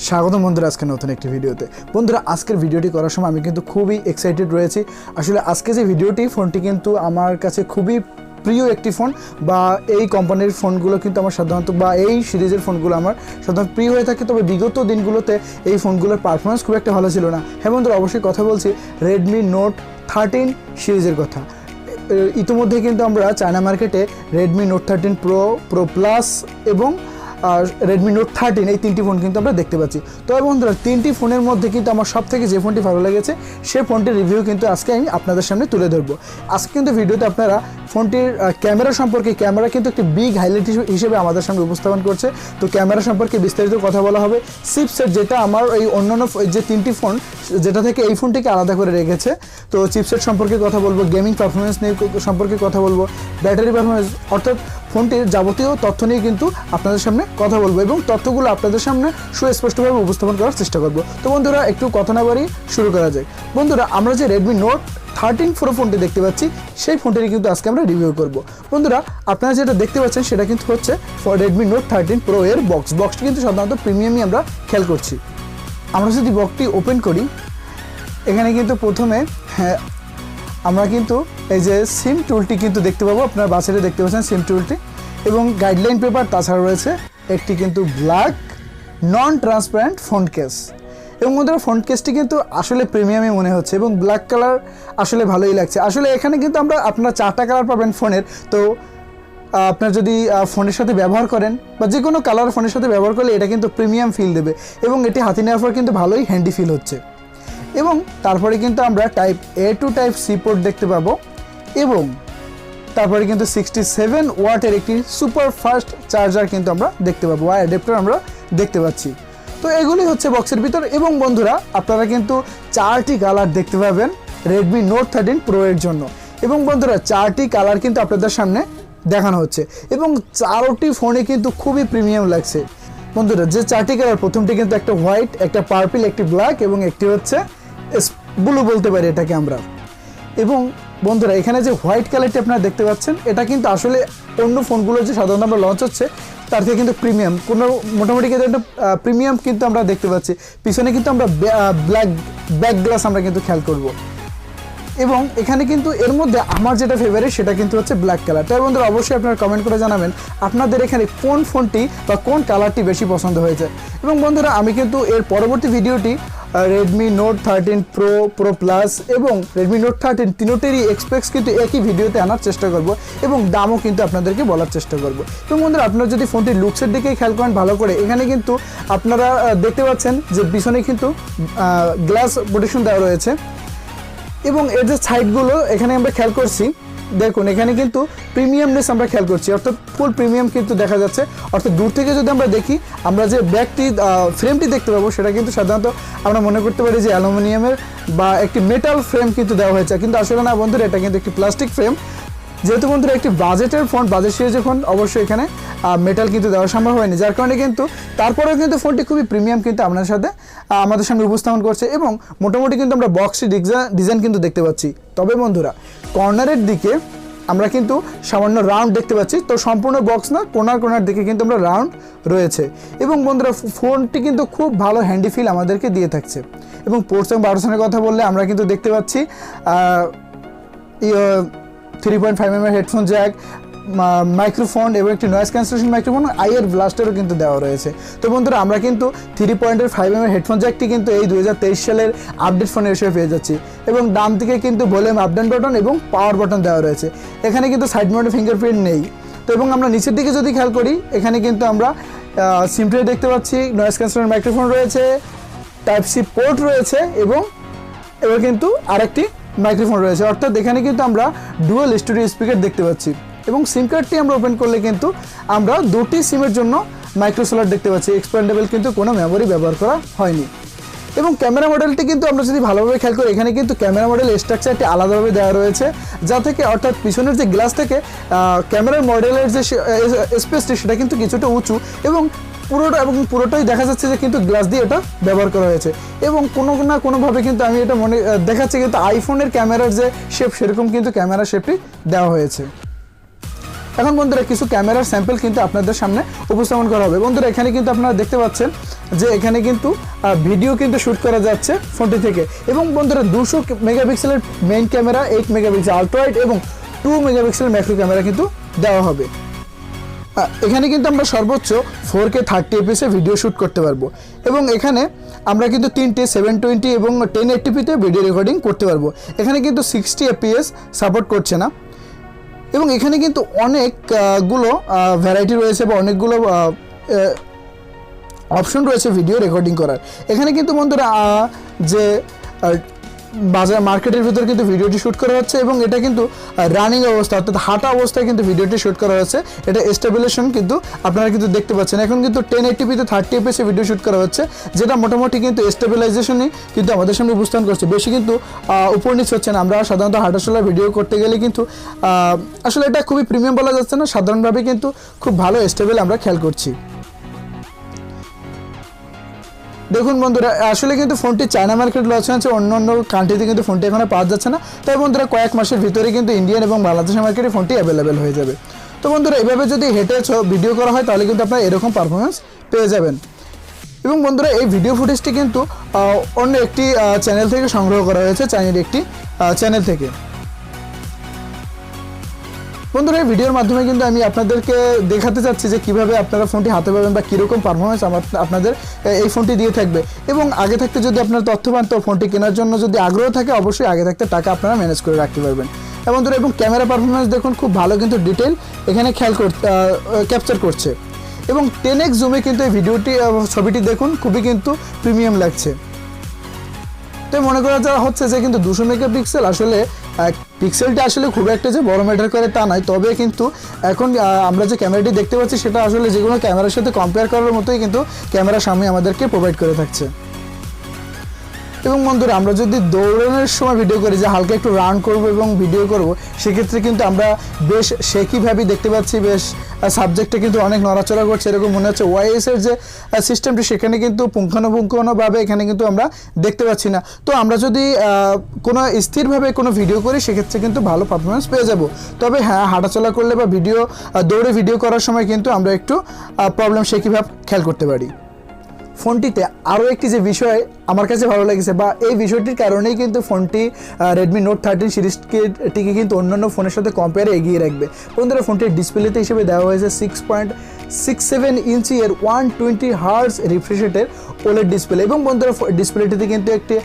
স্বাগতম বন্ধুরা আজকে নতুন একটি ভিডিওতে। বন্ধুরা আজকের ভিডিওটি করার সময় আমি কিন্তু খুবই এক্সাইটেড রয়েছি। আসলে আজকে যে ভিডিওটি ফোনটি কিন্তু আমার কাছে খুবই প্রিয় একটি ফোন, বা এই কোম্পানির ফোনগুলো কিন্তু আমার সাধারণত বা এই সিরিজের ফোনগুলো আমার সাধারণত প্রিয় হয়ে থাকে। তবে বিগত দিনগুলোতে এই ফোনগুলোর পারফরমেন্স খুব একটা ভালো ছিল না। হ্যাঁ বন্ধুরা, অবশ্যই কথা বলছি রেডমি নোট 13 সিরিজের কথা। ইতিমধ্যে কিন্তু আমরা চায়না মার্কেটে Redmi note 13 pro, pro plus এবং রেডমি নোট 13 এই তিনটি ফোন কিন্তু আমরা দেখতে পাচ্ছি। তবে বন্ধুরা তিনটি ফোনের মধ্যে কিন্তু আমার সব থেকে যে ফোনটি ভালো লেগেছে সেই ফোনটির রিভিউ কিন্তু আজকে আমি আপনাদের সামনে তুলে ধরবো। আজকে কিন্তু ভিডিওতে আপনারা ফোনটির ক্যামেরা সম্পর্কে, ক্যামেরা কিন্তু একটি বিগ হাইলাইট হিসেবে আমাদের সামনে উপস্থাপন করছে। তো ক্যামেরা সম্পর্কে বিস্তারিত কথা বলা হবে। চিপসেট যেটা আমার এই অন্যান্য যে তিনটি ফোন যেটা থেকে এই ফোনটিকে আলাদা করে রেখেছে, তো চিপসেট সম্পর্কে কথা বলবো, গেমিং পারফরমেন্স নিয়ে সম্পর্কে কথা বলবো, ব্যাটারি পারফরমেন্স, অর্থাৎ ফোনটির যাবতীয় তথ্য নিয়ে কিন্তু আপনাদের সামনে কথা বলবো এবং তথ্যগুলো আপনাদের সামনে সুস্পষ্টভাবে উপস্থাপন করার চেষ্টা করব। তো বন্ধুরা একটু কথা না বাড়িয়ে শুরু করা যায়। বন্ধুরা আমরা যে রেডমি নোট 13 প্রো ফোনটি দেখতে পাচ্ছি সেই ফোনটির কিন্তু আজকে আমরা রিভিউ করব। বন্ধুরা আপনারা যেটা দেখতে পাচ্ছেন সেটা কিন্তু হচ্ছে রেডমি নোট 13 প্রো এর বক্সটি কিন্তু সাধারণত প্রিমিয়ামই আমরা খেয়াল করছি। আমরা যদি বক্সটি ওপেন করি, এখানে কিন্তু প্রথমে আমরা কিন্তু এই যে সিম টুলটি কিন্তু দেখতে পাবো। আপনারা বাছাইতে দেখতে পাচ্ছেন সিম টুলটি এবং গাইডলাইন পেপার, তাছাড়া রয়েছে একটি কিন্তু ব্ল্যাক নন ট্রান্সপারেন্ট ফ্রন্ট কেস। এবং বন্ধুরা ফ্রন্ট কেসটি কিন্তু আসলে প্রিমিয়ামই মনে হচ্ছে এবং ব্ল্যাক কালার আসলে ভালোই লাগছে। আসলে এখানে কিন্তু আপনারা 4টা কালার পাবেন ফোনের। তো আপনার যদি ফোনের সাথে ব্যবহার করেন বা যে কোনো কালার ফোনের সাথে ব্যবহার করলে এটা কিন্তু প্রিমিয়াম ফিল দেবে এবং এটি হাতে নেওয়ার পর কিন্তু ভালোই হ্যান্ডি ফিল হচ্ছে। এবং তারপরে কিন্তু আমরা type A to type C port দেখতে পাবো এবং তারপরে কিন্তু 67 ওয়াটের একটি সুপার ফাস্ট চার্জার কিন্তু আমরা দেখতে পাবো, ওয়ার অ্যাডাপ্টার আমরা দেখতে পাচ্ছি। তো এগুলি হচ্ছে বক্সের ভিতর। এবং বন্ধুরা আপনারা কিন্তু 4টি কালার দেখতে পাবেন রেডমি নোট 13 প্রো এর জন্য। এবং বন্ধুরা 4টি কালার কিন্তু আপনাদের সামনে দেখানো হচ্ছে এবং 4টি ফোনে কিন্তু খুবই প্রিমিয়াম লাগছে। বন্ধুরা যে 4টি কালার, প্রথমটি কিন্তু একটা হোয়াইট, একটা পার্পল, একটি ব্ল্যাক এবং একটি হচ্ছে ব্লু বলতে পারি এটাকে আমরা। এবং বন্ধুরা এখানে যে হোয়াইট কালারটি আপনারা দেখতে পাচ্ছেন এটা কিন্তু আসলে অন্য ফোনগুলো যে সাধারণত আমরা লঞ্চ হচ্ছে তার থেকে কিন্তু প্রিমিয়াম, কোনো মোটামুটি কিন্তু একটা প্রিমিয়াম কিন্তু আমরা দেখতে পাচ্ছি। পিছনে কিন্তু আমরা ব্ল্যাক ব্যাক গ্লাস আমরা কিন্তু খেয়াল করব। এবং এখানে কিন্তু এর মধ্যে আমার যেটা ফেভারিট সেটা কিন্তু হচ্ছে ব্ল্যাক কালার। তাই বন্ধুরা অবশ্যই আপনারা কমেন্ট করে জানাবেন আপনাদের এখানে কোন ফোনটি বা কোন কালারটি বেশি পছন্দ হয়েছে। এবং বন্ধুরা আমি কিন্তু এর পরবর্তী ভিডিওটি Redmi note 13 pro, pro plus এবং রেডমি নোট 13 তিনোটেরই এক্সপেক্স কিন্তু একই ভিডিওতে আনার চেষ্টা করব এবং দামও কিন্তু আপনাদেরকে বলার চেষ্টা করব। এবং বন্ধুরা আপনারা যদি ফোনটির লুকসের দিকেই খেয়াল করেন ভালো করে, এখানে কিন্তু আপনারা দেখতে পাচ্ছেন যে পিছনে কিন্তু গ্লাস প্রোটেকশন দেওয়া রয়েছে এবং এর যে সাইডগুলো এখানে আমরা খেয়াল করছি, দেখুন এখানে কিন্তু প্রিমিয়ামনেস আমরা খেয়াল করছি, অর্থাৎ ফুল প্রিমিয়াম কিন্তু দেখা যাচ্ছে। অর্থাৎ দূর থেকে যদি আমরা দেখি আমরা যে ব্যাকটি ফ্রেমটি দেখতে পাবো সেটা কিন্তু সাধারণত আমরা মনে করতে পারি যে অ্যালুমিনিয়ামের বা একটি মেটাল ফ্রেম কিন্তু দেওয়া হয়েছে, কিন্তু আসলে না বন্ধুরা, এটা কিন্তু একটি প্লাস্টিক ফ্রেম। যেহেতু বন্ধুরা একটি বাজেটের ফোন, বাজেট সিরিজের ফোন, অবশ্যই এখানে মেটাল কিন্তু দেওয়া সম্ভব হয়নি, যার কারণে কিন্তু তারপরেও কিন্তু ফোনটি খুবই প্রিমিয়াম কিন্তু আমাদের সামনে উপস্থাপন করছে এবং মোটামুটি কিন্তু আমরা বক্সটি ডিজাইন কিন্তু দেখতে পাচ্ছি। তবে বন্ধুরা কর্নারের দিকে আমরা কিন্তু সামান্য রাউন্ড দেখতে পাচ্ছি, তো সম্পূর্ণ বক্স না, কোনার দিকে কিন্তু আমরা রাউন্ড রয়েছে। এবং বন্ধুরা ফোনটি কিন্তু খুব ভালো হ্যান্ডি ফিল আমাদেরকে দিয়ে থাকছে। এবং পোর্টস এবং বারোশনের কথা বললে আমরা কিন্তু দেখতে পাচ্ছি 3.5mm হেডফোন জ্যাক, মাইক্রোফোন এবং একটি নয়েজ ক্যান্সেলেশন মাইক্রোফোন, আইয়ার ব্লাস্টারও কিন্তু দেওয়া রয়েছে। তো বন্ধুরা আমরা কিন্তু 3.5mm হেডফোন জ্যাকটি কিন্তু এই 2023 সালের আপডেট ফোনে এসে পেয়ে যাচ্ছি এবং ডান দিকে কিন্তু ভলিউম আপ ডাউন বাটন এবং পাওয়ার বাটন দেওয়া রয়েছে। এখানে কিন্তু সাইড মাউন্টেড ফিঙ্গারপ্রিন্ট নেই। তো এবং আমরা নিচের দিকে যদি খেয়াল করি, এখানে কিন্তু আমরা সিম ট্রে দেখতে পাচ্ছি, নয়েজ ক্যান্সেলেশন মাইক্রোফোন রয়েছে, টাইপ সি পোর্ট রয়েছে এবং এবার কিন্তু আরেকটি মাইক্রোফোন রয়েছে। অর্থাৎ এখানে কিন্তু আমরা ডুয়াল স্টুডিও স্পিকার দেখতে পাচ্ছি এবং সিম কার্ডটি আমরা ওপেন করলে কিন্তু আমরা 2টি সিমের জন্য মাইক্রো স্লট দেখতে পাচ্ছি। এক্সপ্যান্ডেবল কিন্তু কোনো মেমোরি ব্যবহার করা হয়নি। এবং ক্যামেরা মডেলটি কিন্তু আমরা যদি ভালোভাবে খেয়াল করি, এখানে কিন্তু ক্যামেরা মডেল স্ট্রাকচারটি আলাদাভাবে দেওয়া রয়েছে, যা থেকে অর্থাৎ পিছনের যে গ্লাস থেকে ক্যামেরার মডেলের যে স্পেসটি সেটা কিন্তু কিছুটা উঁচু এবং পুরোটাই দেখা যাচ্ছে যে কিন্তু গ্লাস দিয়ে এটা ব্যবহার করা হয়েছে। এবং কোনো না কোনোভাবে কিন্তু আমি এটা দেখাচ্ছি কিন্তু আইফোনের ক্যামেরার যে শেপ সেরকম কিন্তু ক্যামেরা শেপটি দেওয়া হয়েছে। এখন বন্ধুরা কিছু ক্যামেরার স্যাম্পল কিন্তু আপনাদের সামনে উপস্থাপন করা হবে। বন্ধুরা এখানে কিন্তু আপনারা দেখতে পাচ্ছেন যে এখানে কিন্তু ভিডিও কিন্তু শ্যুট করা যাচ্ছে ফোনটি থেকে। এবং বন্ধুরা 200 মেগাপিক্সেলের main camera, 8 megapixel ultra wide এবং 2 মেগাপিক্সেলের ম্যাক্রো ক্যামেরা কিন্তু দেওয়া হবে। এখানে কিন্তু আমরা সর্বোচ্চ 4K 30 fps ভিডিও শ্যুট করতে পারবো। এবং এখানে আমরা কিন্তু 3টে 720 এবং 1080pতে ভিডিও রেকর্ডিং করতে পারবো। এখানে কিন্তু 60 fps সাপোর্ট করছে না। এবং এখানে কিন্তু অনেকগুলো ভ্যারাইটি রয়েছে বা অনেকগুলো অপশন রয়েছে ভিডিও রেকর্ডিং করার। এখানে কিন্তু বন্ধুরা যে বাজার মার্কেটের ভিতর কিন্তু ভিডিওটি শ্যুট করা হচ্ছে এবং এটা কিন্তু রানিং অবস্থা অর্থাৎ হাঁটা অবস্থায় কিন্তু ভিডিওটি শ্যুট করা হচ্ছে। এটা স্টেবিলাইজেশন কিন্তু আপনারা কিন্তু দেখতে পাচ্ছেন। এখন কিন্তু 1080pতে 30 fps ভিডিও শ্যুট করা হচ্ছে, যেটা মোটামুটি কিন্তু স্টেবিলাইজেশনই কিন্তু আমাদের সামনে উপস্থান করছে। বেশি কিন্তু উপর নিচ হচ্ছে না। আমরা সাধারণত হাঁটাচলা ভিডিও করতে গেলে কিন্তু আসলে এটা খুবই প্রিমিয়াম বলা যাচ্ছে না, সাধারণভাবে কিন্তু খুব ভালো স্টেবল আমরা খেয়াল করছি। দেখুন বন্ধুরা, আসলে কিন্তু ফোনটি চায়না মার্কেট লঞ্চ হয়েছে, অন্য অন্য কান্ট্রিতে কিন্তু ফোনটি এখানে পাওয়া যাচ্ছে না। তাই বন্ধুরা কয়েক মাসের ভিতরে কিন্তু ইন্ডিয়ান এবং বাংলাদেশের মার্কেটে ফোনটি অ্যাভেলেবেল হয়ে যাবে। তো বন্ধুরা এভাবে যদি হেঁটে ভিডিও করা হয় তাহলে কিন্তু আপনারা এরকম পারফরমেন্স পেয়ে যাবেন। এবং বন্ধুরা এই ভিডিও ফুটেজটি কিন্তু অন্য একটি চ্যানেল থেকে সংগ্রহ করা হয়েছে, চাইনির একটি চ্যানেল থেকে। বন্ধুরা এই ভিডিওর মাধ্যমে কিন্তু আমি আপনাদেরকে দেখাতে চাচ্ছি যে কীভাবে আপনারা ফোনটি হাতে পাবেন বা কীরকম পারফরমেন্স আপনাদের এই ফোনটি দিয়ে থাকবে। এবং আগে থাকতে যদি আপনারা তথ্য পান তো ফোনটি কেনার জন্য যদি আগ্রহ থাকে অবশ্যই আগে থাকতে টাকা আপনারা ম্যানেজ করে রাখতে পারবেন। বন্ধুরা এবং ক্যামেরা পারফরমেন্স দেখুন খুব ভালো কিন্তু ডিটেল এখানে ক্যাপচার করছে। এবং 10x জুমে কিন্তু এই ছবিটি দেখুন খুবই কিন্তু প্রিমিয়াম লাগছে। তো মনে করা যা হচ্ছে যে কিন্তু 200 মেগাপিক্সেল আসলে পিক্সেলটা আসলে খুব একটা যে বড় ম্যাটার করে তা নয়, তবে কিন্তু এখন আমরা যে ক্যামেরাটি দেখতে পাচ্ছি সেটা আসলে যে কোনো ক্যামেরার সাথে কম্পেয়ার করার মতোই কিন্তু ক্যামেরা সামনে আমাদেরকে প্রোভাইড করে থাকছে। এবং বন্ধুরা আমরা যদি দৌড়ানোর সময় ভিডিও করি, যে হালকা একটু রান করব এবং ভিডিও করব, সেক্ষেত্রে কিন্তু আমরা বেশ শেকিভাবেই দেখতে পাচ্ছি, বেশ সাবজেক্টে কিন্তু অনেক নড়াচড়া করছে, এরকম মনে হচ্ছে ওয়াইএসের যে সিস্টেমটি সেখানে কিন্তু পুঙ্খানুপুঙ্খভাবে এখানে কিন্তু আমরা দেখতে পাচ্ছি না। তো আমরা যদি কোনো স্থিরভাবে কোনো ভিডিও করি সেক্ষেত্রে কিন্তু ভালো পারফরমেন্স পেয়ে যাব। তবে হ্যাঁ, হাঁটাচলা করলে বা দৌড়ে ভিডিও করার সময় কিন্তু আমরা একটু প্রবলেম শেকিভাবে খেয়াল করতে পারি। ফোনটিতে আরও একটি যে বিষয় আমার কাছে ভালো লেগেছে বা এই বিষয়টির কারণেই কিন্তু ফোনটি Redmi Note 13 সিরিজটিকে কিন্তু অন্যান্য ফোনের সাথে কম্পেয়ারে এগিয়ে রাখবে। বন্ধুরা ফোনটির ডিসপ্লেতে হিসেবে দেওয়া হয়েছে 6.67 ইঞ্চি এর 120 হার্জ রিফ্রেশ রেটের OLED ডিসপ্লে। এবং বন্ধুরা ডিসপ্লেটিতে কিন্তু একটি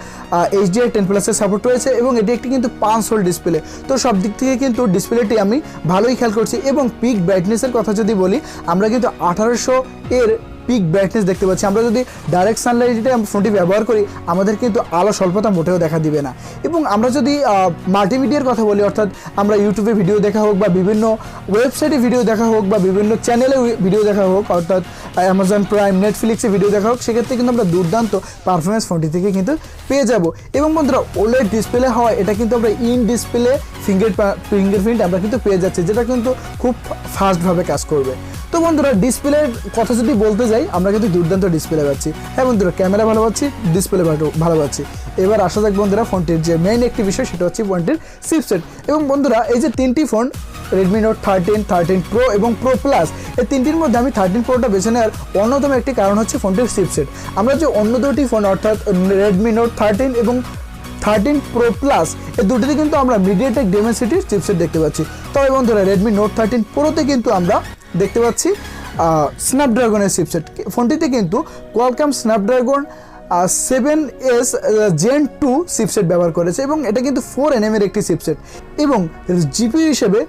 HDR 10+ এর সাপোর্ট রয়েছে এবং এটি একটি কিন্তু 5 হোল ডিসপ্লে। তো সব দিক থেকে কিন্তু ডিসপ্লেটি আমি ভালোই খেয়াল করছি। এবং পিক ব্রাইটনেসের কথা যদি বলি, আমরা কিন্তু 1800 এর পিক ব্রাইটনেস দেখতে পাচ্ছি। আমরা যদি ডাইরেক্ট সানলাইটে ফোনটি ব্যবহার করি আমাদের কিন্তু আলো স্বল্পতা মোটেও দেখা দিবে না। এবং আমরা যদি মাল্টিমিডিয়ার কথা বলি, অর্থাৎ আমরা ইউটিউবে ভিডিও দেখা হোক বা বিভিন্ন ওয়েবসাইটে ভিডিও দেখা হোক বা বিভিন্ন চ্যানেলে ভিডিও দেখা হোক, অর্থাৎ অ্যামাজন প্রাইম, নেটফ্লিক্সে ভিডিও দেখা হোক, সেক্ষেত্রে কিন্তু আমরা দুর্দান্ত পারফরমেন্স ফোনটি থেকে কিন্তু পেয়ে যাব। এবং বন্ধুরা OLED ডিসপ্লে হয় এটা কিন্তু আমরা ইন ডিসপ্লে ফিঙ্গারপ্রিন্ট আমরা কিন্তু পেয়ে যাচ্ছি, যেটা কিন্তু খুব ফাস্টভাবে কাজ করবে। তো বন্ধুরা ডিসপ্লের কথা যদি বলতে যাই, আমরা কিন্তু দুর্দান্ত ডিসপ্লে পাচ্ছি। হ্যাঁ বন্ধুরা, ক্যামেরা ভালো পাচ্ছি, ডিসপ্লে ভালো পাচ্ছি। এবার আসা যাক বন্ধুরা ফোনটির যে মেইন একটি বিষয়, সেটা হচ্ছে ফোনটির চিপসেট। এবং বন্ধুরা এই যে তিনটি ফোন Redmi Note 13, 13 Pro এবং Pro Plus, এই তিনটির মধ্যে আমি 13 Proটা বেছে নেওয়ার অন্যতম একটি কারণ হচ্ছে ফোনটির চিপসেট। আমরা যে অন্য দুটি ফোন অর্থাৎ Redmi Note 13 এবং 13 Pro Plus এই দুটিতে কিন্তু আমরা MediaTek Dimensity চিপসেট দেখতে পাচ্ছি। তবে বন্ধুরা Redmi Note 13 Proতে কিন্তু আমরা দেখতে পাচ্ছি স্ন্যাপড্রাগনের চিপসেট। ফোনটিতে কিন্তু Qualcomm Snapdragon 7S Gen 2 chipset ব্যবহার করেছে এবং এটা কিন্তু 4nm এর একটি চিপসেট। এবং জিপিইউ হিসেবে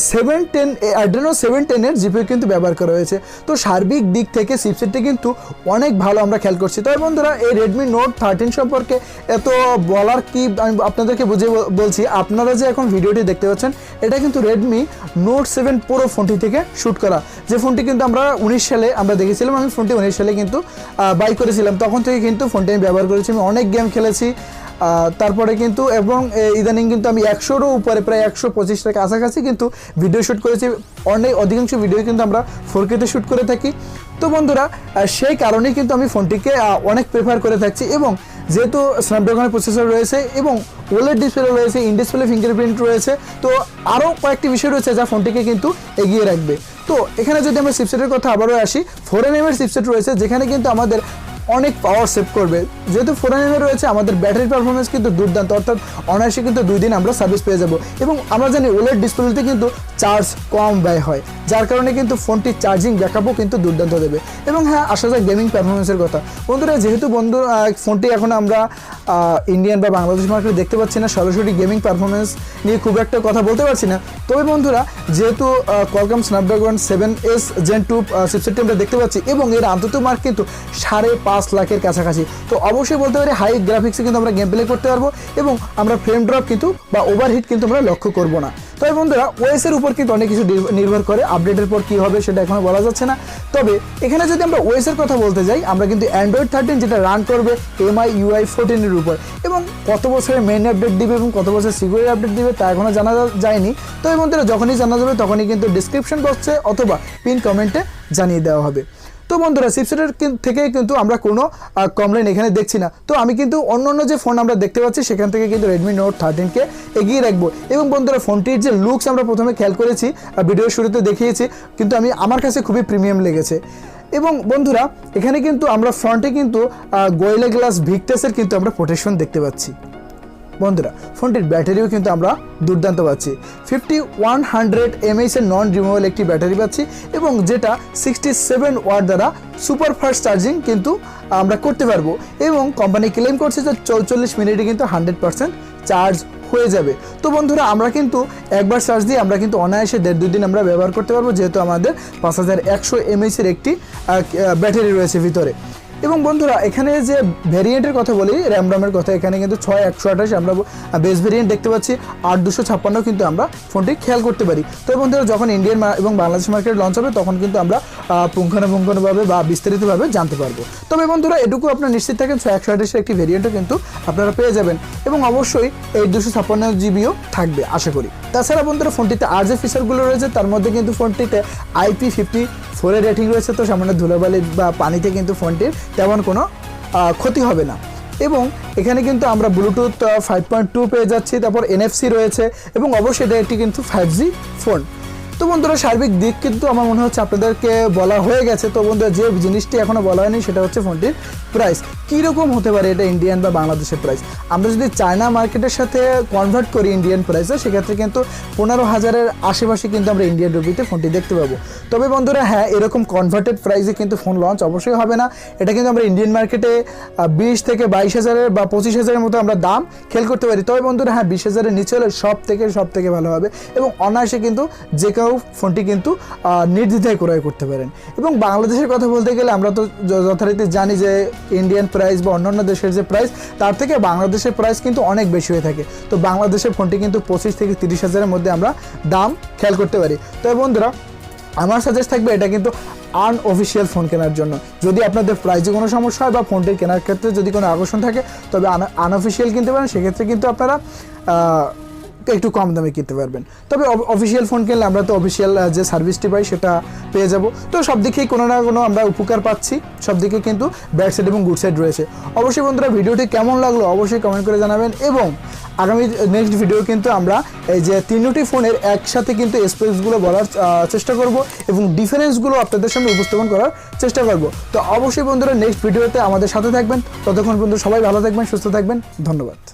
710 এর জিপিইউ কিন্তু ব্যবহার করা হয়েছে। তো সার্বিক দিক থেকে চিপসেটটি কিন্তু অনেক ভালো আমরা খেয়াল করছি। তবে বন্ধুরা এই Redmi Note 13 সম্পর্কে এত বলার কি আমি আপনাদেরকে বুঝিয়ে বলছি। আপনারা যে এখন ভিডিওটি দেখতে পাচ্ছেন এটা কিন্তু Redmi Note 7 Pro ফোনটি থেকে শ্যুট করা, যে ফোনটি কিন্তু আমরা 19 সালে আমরা দেখেছিলাম। আমি ফোনটি 19 সালে কিন্তু বাই করেছিলাম, তখন থেকে কিন্তু ফোনটি আমি ব্যবহার করেছি, আমি অনেক গেম খেলেছি। তারপরে কিন্তু এবং ইদানিং কিন্তু আমি 100-এরও উপরে প্রায় 125-এর কাছাকাছি কিন্তু ভিডিও শ্যুট করেছি। অধিকাংশ ভিডিও কিন্তু আমরা 4K-তে শ্যুট করে থাকি। তো বন্ধুরা সেই কারণেই কিন্তু আমি ফোনটিকে অনেক প্রেফার করে থাকছি। এবং যেহেতু স্ন্যাপড্রাগনের প্রসেসর রয়েছে এবং ওলেড ডিসপ্লে রয়েছে, ইন ডিসপ্লে ফিঙ্গারপ্রিন্ট রয়েছে। তো আরও কয়েকটি বিষয় রয়েছে যা ফোনটিকে কিন্তু এগিয়ে রাখবে। তো এখানে যদি আমরা চিপসেটের কথা আবারও আসি, 4nm এর চিপসেট রয়েছে যেখানে কিন্তু আমাদের অনেক পাওয়ার সেভ করবে। যেহেতু 4nm রয়েছে আমাদের ব্যাটারি পারফরমেন্স কিন্তু দুর্দান্ত, অর্থাৎ অনায়াসে কিন্তু 2 দিন আমরা সার্ভিস পেয়ে যাব। এবং আমরা জানি ওলেড ডিসপ্লেতে কিন্তু চার্জ কম ব্যয় হয়, যার কারণে কিন্তু ফোনটি চার্জিং ব্যাকআপও কিন্তু দুর্দান্ত দেবে। এবং হ্যাঁ, আসা যায় গেমিং পারফরমেন্সের কথা। বন্ধুরা যেহেতু ফোনটি এখন আমরা ইন্ডিয়ান বা বাংলাদেশ মার্কেটে দেখতে পাচ্ছি না, সরাসরি গেমিং পারফরমেন্স নিয়ে খুব একটা কথা বলতে পারছি না। তবে বন্ধুরা যেহেতু কোয়ালকম স্ন্যাপড্রাগন 7S Gen 2 চিপসেটটি আমরা দেখতে পাচ্ছি এবং এর আন্তর্জাতিক মার্ক কিন্তু 5.5 লাখের কাছাকাছি, তো অবশ্যই বলতে পারি হাই গ্রাফিক্সে কিন্তু আমরা গেম প্লে করতে পারবো এবং আমরা ফ্রেম ড্রপ কিন্তু বা ওভারহিট কিন্তু আমরা লক্ষ্য করব না। তবে বন্ধুরা ওএসের উপর কিন্তু অনেক কিছু নির্ভর করে, আপডেটের পর কী হবে সেটা এখনও বলা যাচ্ছে না। তবে এখানে যদি আমরা ওএসের কথা বলতে যাই, আমরা কিন্তু অ্যান্ড্রয়েড 13 যেটা রান করবে MIUI 14 এর উপর, এবং কত বছরের মেইন আপডেট দিবে এবং কত বছর সিকিউরিটি আপডেট দিবে তা এখনও জানা যায়নি। তবে বন্ধুরা যখনই জানা যাবে তখনই কিন্তু ডিসক্রিপশন বক্সে অথবা পিন কমেন্টে জানিয়ে দেওয়া হবে। তো বন্ধুরা চিপসেটের থেকে কিন্তু আমরা কোনো কমপ্লেন এখানে দেখছি না। তো আমি কিন্তু অন্য যে ফোন আমরা দেখতে পাচ্ছি সেখান থেকে কিন্তু Redmi Note 13কে এগিয়ে রাখবো। এবং বন্ধুরা ফোনটির যে লুকস আমরা প্রথমে খেয়াল করেছি, ভিডিওর শুরুতে দেখিয়েছি, কিন্তু আমার কাছে খুবই প্রিমিয়াম লেগেছে। এবং বন্ধুরা এখানে কিন্তু আমরা ফ্রন্টে কিন্তু গোয়েলা গ্লাস ভিকটাসের কিন্তু আমরা প্রোটেকশন দেখতে পাচ্ছি। বন্ধুরা ফোনটির ব্যাটারিও কিন্তু আমরা দুর্দান্ত পাচ্ছি, 5100 mAh এর নন রিমুভেবল একটি ব্যাটারি পাচ্ছি, এবং যেটা 67 ওয়াট দ্বারা সুপার ফাস্ট চার্জিং কিন্তু আমরা করতে পারবো। এবং কোম্পানি ক্লেম করছে যে 44 মিনিটে কিন্তু 100% চার্জ হয়ে যাবে। তো বন্ধুরা আমরা কিন্তু একবার চার্জ দিয়ে আমরা কিন্তু অনায়াসে 1.5-2 দিন আমরা ব্যবহার করতে পারবো, যেহেতু আমাদের 5100 mAh এর একটি ব্যাটারি রয়েছে ভিতরে। এবং বন্ধুরা এখানে যে ভ্যারিয়েন্টের কথা বলি, র্যামের কথা, এখানে কিন্তু 6128 আমরা বেস ভ্যারিয়েন্ট দেখতে পাচ্ছি, 8256 কিন্তু আমরা ফোনটি খেয়াল করতে পারি। তো বন্ধুরা যখন ইন্ডিয়ান এবং বাংলাদেশ মার্কেট লঞ্চ হবে তখন কিন্তু আমরা পুঙ্খানুপুঙ্খভাবে বা বিস্তারিতভাবে জানতে পারবো। তবে বন্ধুরা এটুকু আপনারা নিশ্চিত থাকেন 6128 একটি ভ্যারিয়েন্টও কিন্তু আপনারা পেয়ে যাবেন, এবং অবশ্যই এই 256 GBও থাকবে আশা করি। তাছাড়া বন্ধুরা ফোনটিতে আর যে ফিচারগুলো রয়েছে তার মধ্যে কিন্তু ফোনটিতে IP54 এর রেটিং রয়েছে, তো সামান্য ধুলাবালি বা পানিতে কিন্তু ফোনটির তেমন কোনো ক্ষতি হবে না। এবং এখানে কিন্তু আমরা ব্লুটুথ 5.2 পেয়ে যাচ্ছি, তারপর NFC রয়েছে, এবং অবশ্যই এটা একটি কিন্তু 5G ফোন। তো বন্ধুরা সার্বিক দিক কিন্তু আমার মনে হচ্ছে আপনাদেরকে বলা হয়ে গেছে। তো বন্ধুরা যে জিনিসটি এখনও বলা হয়নি সেটা হচ্ছে ফোনটির প্রাইস কীরকম হতে পারে, এটা ইন্ডিয়ান বা বাংলাদেশের প্রাইস। আমরা যদি চায়না মার্কেটের সাথে কনভার্ট করি ইন্ডিয়ান প্রাইসে, সেক্ষেত্রে কিন্তু 15,000-এর আশেপাশে কিন্তু আমরা ইন্ডিয়ান রুপিতে ফোনটি দেখতে পাবো। তবে বন্ধুরা হ্যাঁ, এরকম কনভার্টেড প্রাইসে কিন্তু ফোন লঞ্চ অবশ্যই হবে না। এটা কিন্তু আমরা ইন্ডিয়ান মার্কেটে 20 থেকে 22,000 বা 25,000-এর মতো আমরা দাম খেল করতে পারি। তবে বন্ধুরা হ্যাঁ, 20,000-এর নিচে হলে সব থেকে ভালো হবে, এবং অনায়াসে কিন্তু যে কেউ ফোনটি কিন্তু নির্দ্বিধায় ক্রয় করতে পারেন। এবং বাংলাদেশের কথা বলতে গেলে আমরা তো যথারীতি জানি যে ইন্ডিয়ান প্রাইস বা অন্যান্য দেশের যে প্রাইস তার থেকে বাংলাদেশের প্রাইস কিন্তু অনেক বেশি হয়ে থাকে। তো বাংলাদেশের ফোনটি কিন্তু 25 থেকে 30,000-এর মধ্যে আমরা দাম খেয়াল করতে পারি। তবে বন্ধুরা আমার সাজেস্ট থাকবে এটা কিন্তু আনঅফিসিয়াল ফোন কেনার জন্য। যদি আপনাদের প্রাইসে কোনো সমস্যা হয় বা ফোনটির কেনার ক্ষেত্রে যদি কোনো আকর্ষণ থাকে তবে আনঅফিসিয়াল কিনতে পারেন, সেক্ষেত্রে কিন্তু আপনারা একটু কম দামে কিনতে পারবেন। তবে অফিসিয়াল ফোন কিনলে আমরা তো অফিসিয়াল যে সার্ভিসটি পাই সেটা পেয়ে যাব। তো সব দিকেই কোনো না কোনো আমরা উপকার পাচ্ছি, সব দিকে কিন্তু ব্যাড সাইড এবং গুড সাইড রয়েছে। অবশ্যই বন্ধুরা ভিডিওটি কেমন লাগলো অবশ্যই কমেন্ট করে জানাবেন, এবং আগামী নেক্সট ভিডিও কিন্তু আমরা এই যে 3টি ফোনের একসাথে কিন্তু স্পেসগুলো বলার চেষ্টা করব এবং ডিফারেন্সগুলো আপনাদের সামনে উপস্থাপন করার চেষ্টা করব। তো অবশ্যই বন্ধুরা নেক্সট ভিডিওতে আমাদের সাথে থাকবেন। ততক্ষণ পর্যন্ত সবাই ভালো থাকবেন, সুস্থ থাকবেন, ধন্যবাদ।